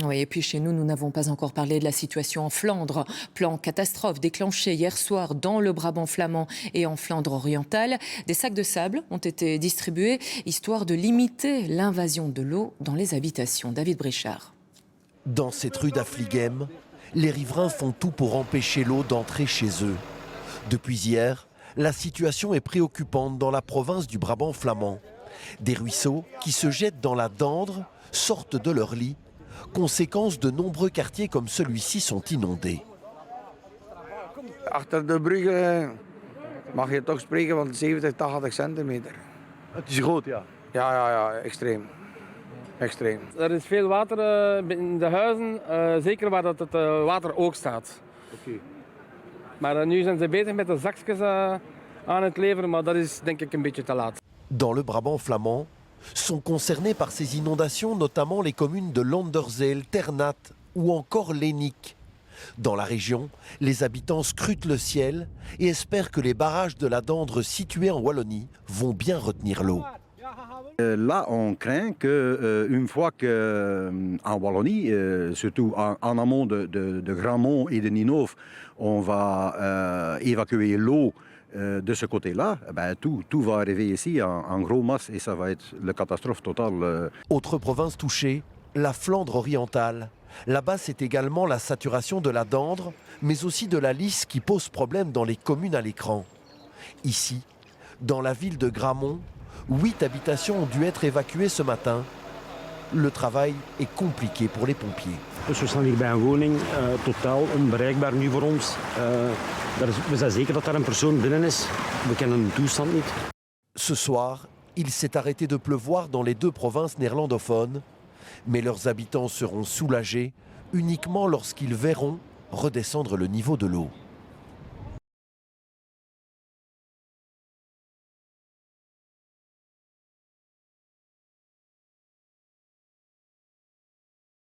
Oui, et puis chez nous, nous n'avons pas encore parlé de la situation en Flandre. Plan catastrophe déclenché hier soir dans le Brabant flamand et en Flandre orientale. Des sacs de sable ont été distribués, histoire de limiter l'invasion de l'eau dans les habitations. David Brichard. Dans cette rue d'Affligem, les riverains font tout pour empêcher l'eau d'entrer chez eux. Depuis hier, la situation est préoccupante dans la province du Brabant flamand. Des ruisseaux qui se jettent dans la Dandre sortent de leur lit. Conséquence, de nombreux quartiers comme celui-ci sont inondés. Achter de bruggen mag je toch spreken van 70-80 centimeter. Het is groot, ja. Ja, extreem. Extreem. Er is veel water in de huizen, zeker waar dat het water ook staat. Okay. Maar nu zijn ze bezig met de zakjes aan het leveren, maar dat is denk ik een beetje te laat. Dans le Brabant flamand, sont concernés par ces inondations notamment les communes de Landerzeel, Ternat ou encore Lénic. Dans la région, les habitants scrutent le ciel et espèrent que les barrages de la Dandre situés en Wallonie vont bien retenir l'eau. Là, on craint qu'une fois qu'en Wallonie, surtout en amont de Gramont et de Ninove, on va évacuer l'eau de ce côté-là, tout va arriver ici en gros masse et ça va être la catastrophe totale. Autre province touchée, la Flandre orientale. Là-bas, c'est également la saturation de la Dandre, mais aussi de la Lys qui pose problème dans les communes à l'écran. Ici, dans la ville de Gramont, 8 habitations ont dû être évacuées ce matin. Le travail est compliqué pour les pompiers. Dus we staan hier bij een woning, totaal onbereikbaar nu voor ons. We zijn zeker dat er een persoon binnen is. We kennen de toestand niet. Ce soir, il s'est arrêté de pleuvoir dans les deux provinces néerlandophones, mais leurs habitants seront soulagés uniquement lorsqu'ils verront redescendre le niveau de l'eau.